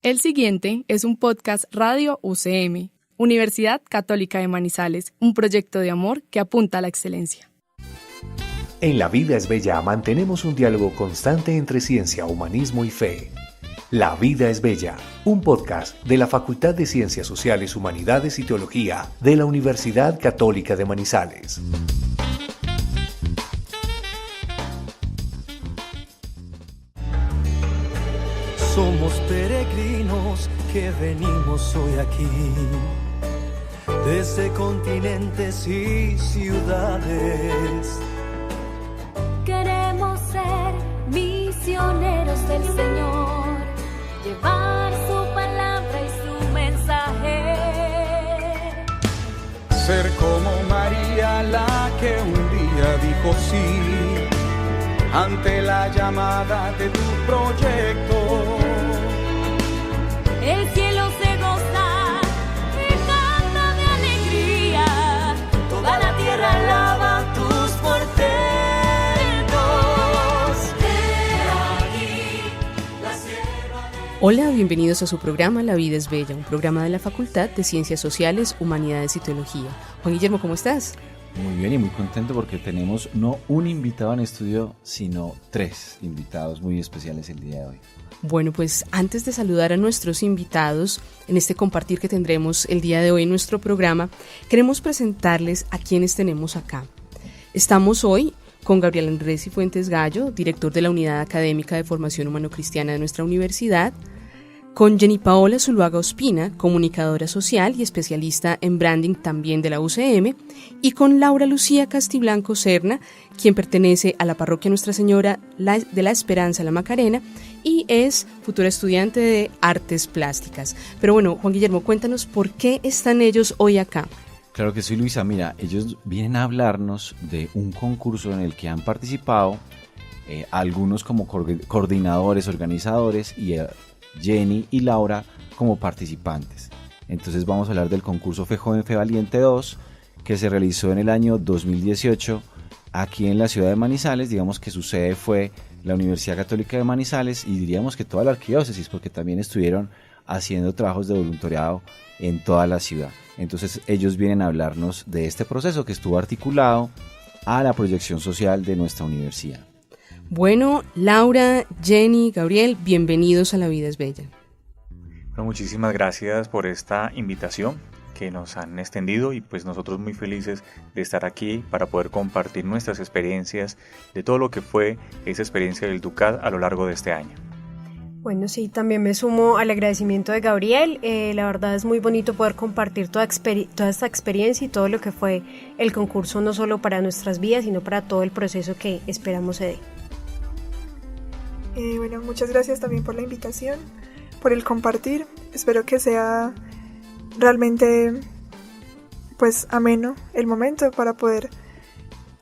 El siguiente es un podcast Radio UCM, Universidad Católica de Manizales, un proyecto de amor que apunta a la excelencia. En La Vida es Bella mantenemos un diálogo constante entre ciencia, humanismo y fe. La Vida es Bella, un podcast de la Facultad de Ciencias Sociales, Humanidades y Teología de la Universidad Católica de Manizales. Somos peregrinos que venimos hoy aquí, desde continentes y ciudades. Queremos ser misioneros del Señor, llevar su palabra y su mensaje. Ser como María, la que un día dijo sí ante la llamada de tu proyecto. El cielo se goza y canta de alegría, toda la tierra alaba tus portentos. Hola, bienvenidos a su programa La Vida es Bella, un programa de la Facultad de Ciencias Sociales, Humanidades y Teología. Juan Guillermo, ¿cómo estás? Muy bien y muy contento porque tenemos no un invitado en estudio, sino 3 invitados muy especiales el día de hoy. Bueno, pues antes de saludar a nuestros invitados en este compartir que tendremos el día de hoy en nuestro programa, queremos presentarles a quienes tenemos acá. Estamos hoy con Gabriel Andrés Cifuentes Gallo, director de la Unidad Académica de Formación Humano-Cristiana de nuestra universidad, con Jenny Paola Zuluaga Ospina, comunicadora social y especialista en branding también de la UCM, y con Laura Lucía Castiblanco Serna, quien pertenece a la parroquia Nuestra Señora de la Esperanza La Macarena y es futura estudiante de Artes Plásticas. Pero bueno, Juan Guillermo, cuéntanos por qué están ellos hoy acá. Claro que sí, Luisa. Mira, ellos vienen a hablarnos de un concurso en el que han participado algunos como coordinadores, organizadores y Jenny y Laura como participantes. Entonces vamos a hablar del concurso Fe Joven, Fe Valiente 2 que se realizó en el año 2018 aquí en la ciudad de Manizales. Digamos que su sede fue la Universidad Católica de Manizales y diríamos que toda la arquidiócesis, porque también estuvieron haciendo trabajos de voluntariado en toda la ciudad. Entonces ellos vienen a hablarnos de este proceso que estuvo articulado a la proyección social de nuestra universidad. Bueno, Laura, Jenny, Gabriel, bienvenidos a La Vida es Bella. Bueno, muchísimas gracias por esta invitación que nos han extendido y pues nosotros muy felices de estar aquí para poder compartir nuestras experiencias de todo lo que fue esa experiencia del Ducat a lo largo de este año. Bueno, sí, también me sumo al agradecimiento de Gabriel. La verdad es muy bonito poder compartir toda esta experiencia y todo lo que fue el concurso, no solo para nuestras vidas, sino para todo el proceso que esperamos se dé. Bueno, muchas gracias también por la invitación, por el compartir. Espero que sea realmente pues ameno el momento para poder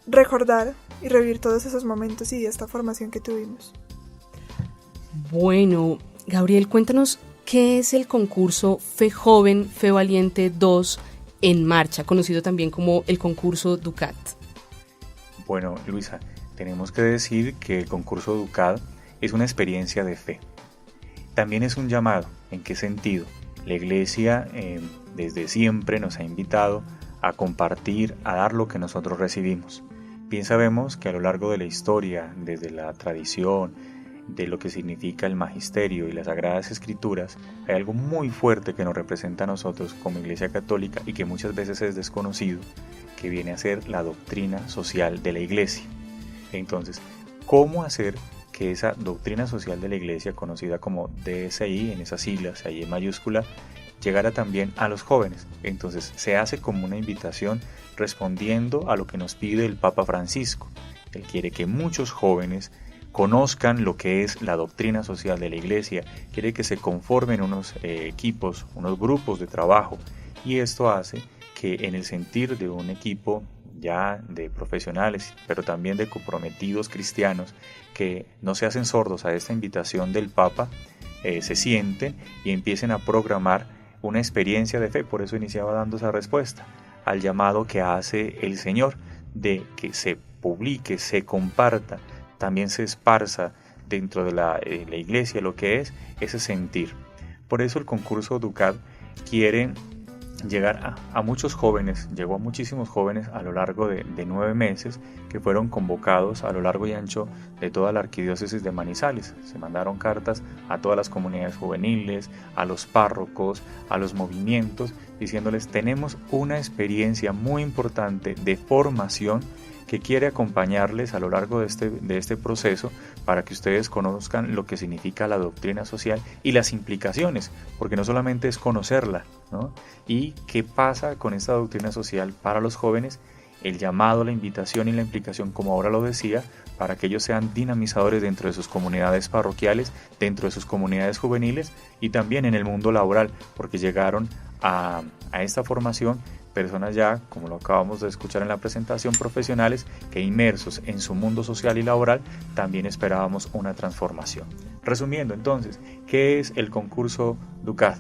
recordar y revivir todos esos momentos y esta formación que tuvimos. Bueno, Gabriel, cuéntanos qué es el concurso Fe Joven, Fe Valiente 2 en marcha, conocido también como el concurso Ducat. Bueno, Luisa, tenemos que decir que el concurso Ducat es una experiencia de fe. También es un llamado. ¿En qué sentido? La Iglesia desde siempre nos ha invitado a compartir, a dar lo que nosotros recibimos. Bien sabemos que a lo largo de la historia, desde la tradición, de lo que significa el magisterio y las Sagradas Escrituras, hay algo muy fuerte que nos representa a nosotros como Iglesia Católica y que muchas veces es desconocido, que viene a ser la doctrina social de la Iglesia. Entonces, ¿cómo hacer que esa doctrina social de la Iglesia, conocida como DSI, en esas siglas, ahí en mayúscula, llegara también a los jóvenes? Entonces se hace como una invitación respondiendo a lo que nos pide el Papa Francisco. Él quiere que muchos jóvenes conozcan lo que es la doctrina social de la Iglesia, quiere que se conformen unos equipos, unos grupos de trabajo, y esto hace que en el sentir de un equipo ya de profesionales, pero también de comprometidos cristianos que no se hacen sordos a esta invitación del Papa, se sienten y empiecen a programar una experiencia de fe. Por eso iniciaba dando esa respuesta al llamado que hace el Señor de que se publique, se comparta, también se esparza dentro de la Iglesia lo que es ese sentir. Por eso el concurso Ducat quiere llegar a muchos jóvenes, llegó a muchísimos jóvenes a lo largo de 9 meses que fueron convocados a lo largo y ancho de toda la arquidiócesis de Manizales. Se mandaron cartas a todas las comunidades juveniles, a los párrocos, a los movimientos, diciéndoles: tenemos una experiencia muy importante de formación que quiere acompañarles a lo largo de este proceso para que ustedes conozcan lo que significa la doctrina social y las implicaciones, porque no solamente es conocerla, ¿no? Y qué pasa con esta doctrina social para los jóvenes, el llamado, la invitación y la implicación, como ahora lo decía, para que ellos sean dinamizadores dentro de sus comunidades parroquiales, dentro de sus comunidades juveniles y también en el mundo laboral, porque llegaron a esta formación personas ya, como lo acabamos de escuchar en la presentación, profesionales que inmersos en su mundo social y laboral también esperábamos una transformación. Resumiendo entonces, ¿qué es el concurso Ducat?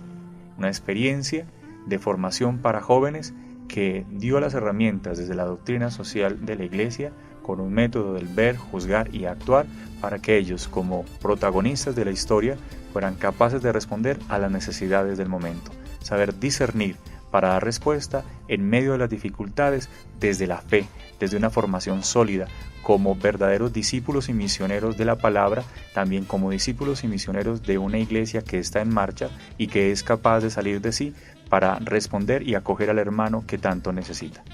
Una experiencia de formación para jóvenes que dio las herramientas desde la doctrina social de la Iglesia con un método del ver, juzgar y actuar para que ellos, como protagonistas de la historia, fueran capaces de responder a las necesidades del momento, saber discernir para dar respuesta en medio de las dificultades desde la fe, desde una formación sólida, como verdaderos discípulos y misioneros de la palabra, también como discípulos y misioneros de una iglesia que está en marcha y que es capaz de salir de sí para responder y acoger al hermano que tanto necesita.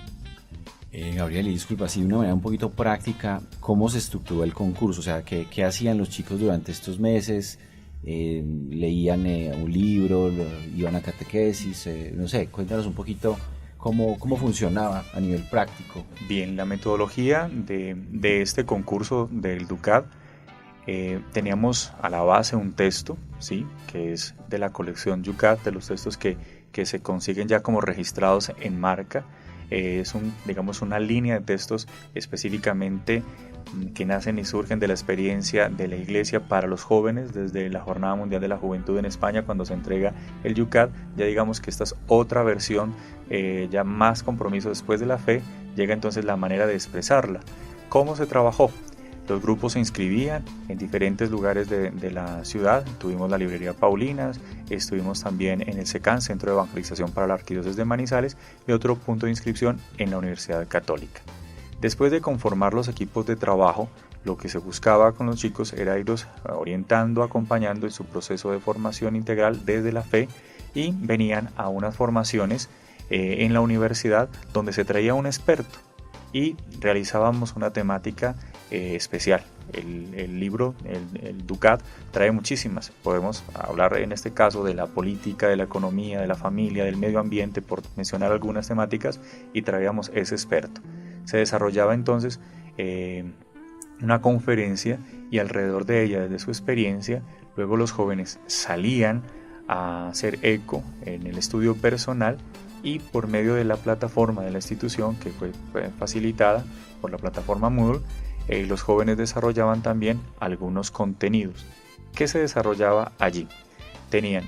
Gabriel, y disculpa, sí, de una manera un poquito práctica, ¿cómo se estructuró el concurso? O sea, ¿qué hacían los chicos durante estos meses? ¿Leían un libro? ¿Iban a catequesis? No sé, cuéntanos un poquito cómo funcionaba a nivel práctico. Bien, la metodología de este concurso del Ducat, teníamos a la base un texto, ¿sí?, que es de la colección Ducat, de los textos que se consiguen ya como registrados en marca. Es una línea de textos específicamente que nacen y surgen de la experiencia de la Iglesia para los jóvenes desde la Jornada Mundial de la Juventud en España, cuando se entrega el Ducat. Ya digamos que esta es otra versión, ya más compromiso después de la fe, llega entonces la manera de expresarla. ¿Cómo se trabajó? Los grupos se inscribían en diferentes lugares de la ciudad. Tuvimos la librería Paulinas, estuvimos también en el SECAN, Centro de Evangelización para la Arquidiócesis de Manizales, y otro punto de inscripción en la Universidad Católica. Después de conformar los equipos de trabajo, lo que se buscaba con los chicos era irlos orientando, acompañando en su proceso de formación integral desde la fe, y venían a unas formaciones en la universidad donde se traía un experto y realizábamos una temática especial. El libro, el Ducat, trae muchísimas. Podemos hablar en este caso de la política, de la economía, de la familia, del medio ambiente, por mencionar algunas temáticas, y traíamos ese experto. Se desarrollaba entonces una conferencia, y alrededor de ella, desde su experiencia, luego los jóvenes salían a hacer eco en el estudio personal, y por medio de la plataforma de la institución, que fue facilitada por la plataforma Moodle, los jóvenes desarrollaban también algunos contenidos. ¿Qué se desarrollaba allí? Tenían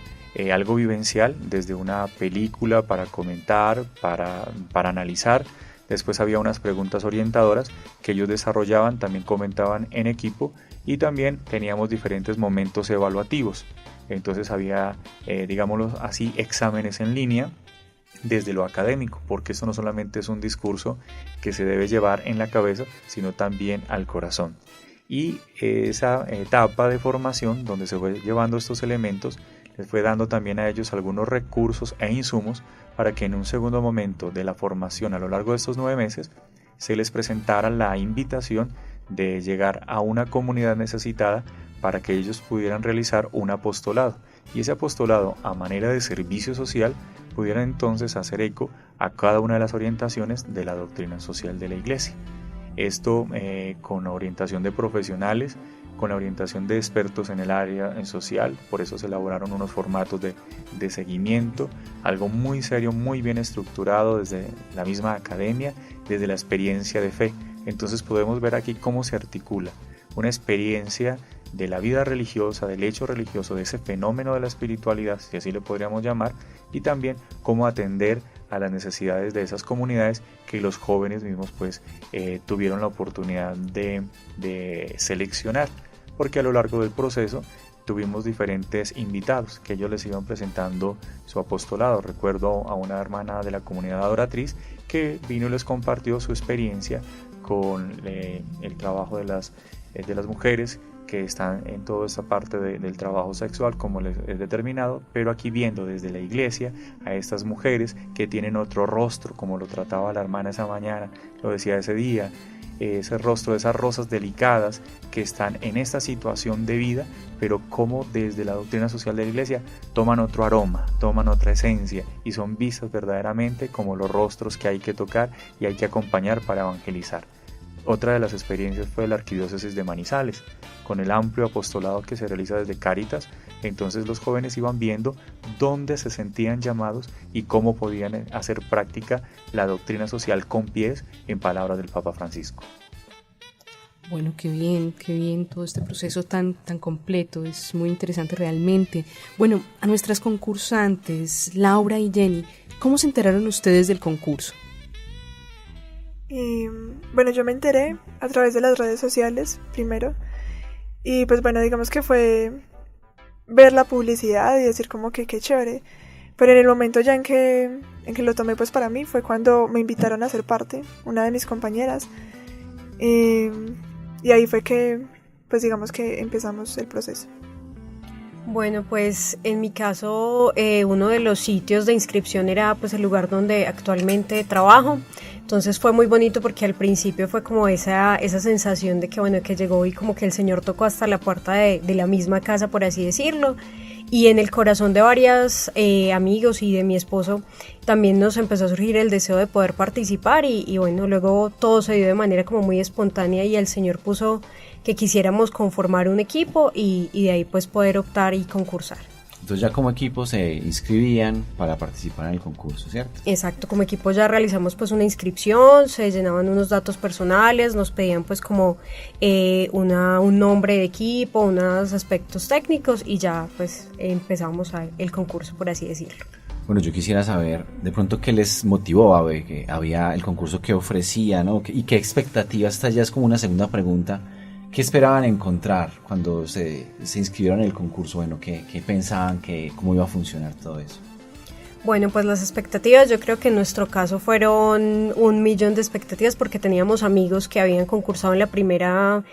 algo vivencial, desde una película para comentar, para analizar. Después había unas preguntas orientadoras que ellos desarrollaban, también comentaban en equipo, y también teníamos diferentes momentos evaluativos. Entonces había, digámoslo así, exámenes en línea desde lo académico, porque esto no solamente es un discurso que se debe llevar en la cabeza, sino también al corazón. Y esa etapa de formación, donde se fue llevando estos elementos, les fue dando también a ellos algunos recursos e insumos para que en un segundo momento de la formación, a lo largo de estos 9 meses, se les presentara la invitación de llegar a una comunidad necesitada para que ellos pudieran realizar un apostolado. Y ese apostolado, a manera de servicio social, pudieran entonces hacer eco a cada una de las orientaciones de la doctrina social de la Iglesia. Esto con la orientación de profesionales, con la orientación de expertos en el área social. Por eso se elaboraron unos formatos de seguimiento, algo muy serio, muy bien estructurado desde la misma academia, desde la experiencia de fe. Entonces podemos ver aquí cómo se articula una experiencia de la vida religiosa, del hecho religioso, de ese fenómeno de la espiritualidad, si así le podríamos llamar, y también cómo atender a las necesidades de esas comunidades que los jóvenes mismos tuvieron la oportunidad de seleccionar, porque a lo largo del proceso tuvimos diferentes invitados que ellos les iban presentando su apostolado. Recuerdo a una hermana de la comunidad adoratriz que vino y les compartió su experiencia con el trabajo de las mujeres que están en toda esta parte del trabajo sexual como les es determinado, pero aquí viendo desde la iglesia a estas mujeres que tienen otro rostro, como lo trataba la hermana esa mañana, lo decía ese día, ese rostro, esas rosas delicadas que están en esta situación de vida, pero como desde la doctrina social de la iglesia toman otro aroma, toman otra esencia y son vistas verdaderamente como los rostros que hay que tocar y hay que acompañar para evangelizar. Otra de las experiencias fue la Arquidiócesis de Manizales, con el amplio apostolado que se realiza desde Cáritas. Entonces los jóvenes iban viendo dónde se sentían llamados y cómo podían hacer práctica la doctrina social con pies, en palabras del Papa Francisco. Bueno, qué bien todo este proceso tan completo, es muy interesante realmente. Bueno, a nuestras concursantes, Laura y Jenny, ¿cómo se enteraron ustedes del concurso? Bueno, yo me enteré a través de las redes sociales primero y pues bueno, digamos que fue ver la publicidad y decir como que qué chévere, pero en el momento ya en que lo tomé pues para mí fue cuando me invitaron a ser parte, una de mis compañeras, y ahí fue que pues digamos que empezamos el proceso. Bueno, pues en mi caso uno de los sitios de inscripción era pues el lugar donde actualmente trabajo. Entonces fue muy bonito porque al principio fue como esa sensación de que bueno, que llegó y como que el Señor tocó hasta la puerta de la misma casa, por así decirlo. Y en el corazón de varios amigos y de mi esposo también nos empezó a surgir el deseo de poder participar y bueno, luego todo se dio de manera como muy espontánea y el Señor puso que quisiéramos conformar un equipo y de ahí pues poder optar y concursar. Entonces ya como equipo se inscribían para participar en el concurso, ¿cierto? Exacto, como equipo ya realizamos pues una inscripción, se llenaban unos datos personales, nos pedían pues como un nombre de equipo, unos aspectos técnicos y ya pues empezamos el concurso, por así decirlo. Bueno, yo quisiera saber de pronto qué les motivó a ver que había el concurso que ofrecía, ¿no? Y qué expectativas, esta ya es como una segunda pregunta. ¿Qué esperaban encontrar cuando se inscribieron en el concurso? Bueno, ¿qué pensaban, cómo iba a funcionar todo eso? Bueno, pues las expectativas, yo creo que en nuestro caso fueron 1.000.000 de expectativas porque teníamos amigos que habían concursado en la primera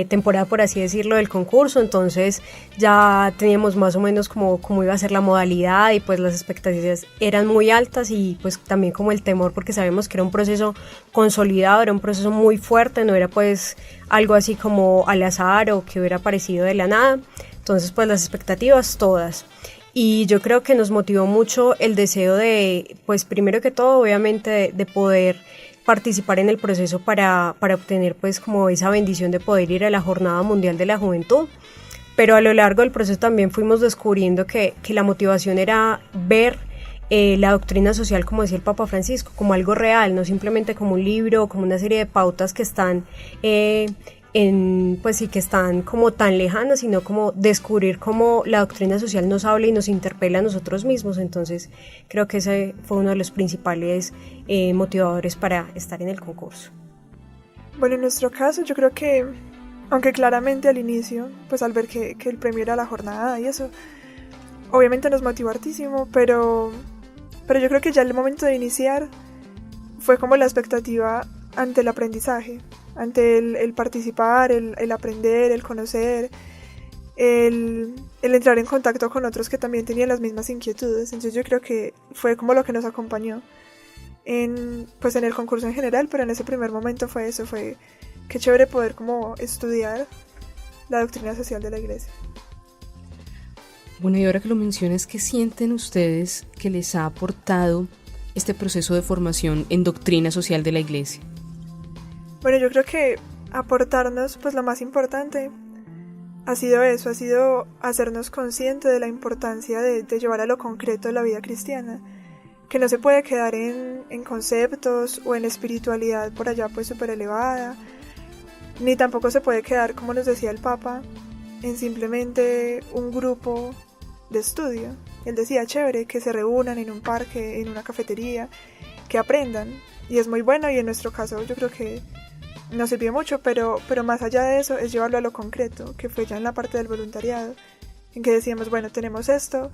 temporada, por así decirlo, del concurso, entonces ya teníamos más o menos cómo iba a ser la modalidad y pues las expectativas eran muy altas y pues también como el temor porque sabemos que era un proceso consolidado, era un proceso muy fuerte, no era pues algo así como al azar o que hubiera aparecido de la nada, entonces pues las expectativas todas. Y yo creo que nos motivó mucho el deseo de, pues primero que todo, obviamente, de poder participar en el proceso para obtener pues como esa bendición de poder ir a la Jornada Mundial de la Juventud. Pero a lo largo del proceso también fuimos descubriendo que la motivación era ver la doctrina social, como decía el Papa Francisco, como algo real, no simplemente como un libro o como una serie de pautas que están pues sí que están como tan lejanas, sino como descubrir cómo la doctrina social nos habla y nos interpela a nosotros mismos. Entonces creo que ese fue uno de los principales motivadores para estar en el concurso. Bueno, en nuestro caso yo creo que, aunque claramente al inicio, pues al ver que el premio era la jornada y eso, obviamente nos motivó hartísimo, pero yo creo que ya el momento de iniciar fue como la expectativa ante el aprendizaje, ante el participar, el aprender, el conocer, el entrar en contacto con otros que también tenían las mismas inquietudes. Entonces yo creo que fue como lo que nos acompañó en el concurso en general, pero en ese primer momento fue eso, fue qué chévere poder como estudiar la doctrina social de la iglesia. Bueno, y ahora que lo mencionas, ¿qué sienten ustedes que les ha aportado este proceso de formación en doctrina social de la iglesia? Bueno, yo creo que aportarnos, pues lo más importante ha sido eso, ha sido hacernos conscientes de la importancia de llevar a lo concreto la vida cristiana, que no se puede quedar en conceptos o en espiritualidad por allá pues súper elevada, ni tampoco se puede quedar, como nos decía el Papa, en simplemente un grupo de estudio. Él decía, chévere, que se reúnan en un parque, en una cafetería, que aprendan, y es muy bueno, y en nuestro caso yo creo que nos sirvió mucho, pero más allá de eso es llevarlo a lo concreto, que fue ya en la parte del voluntariado, en que decíamos, bueno, tenemos esto,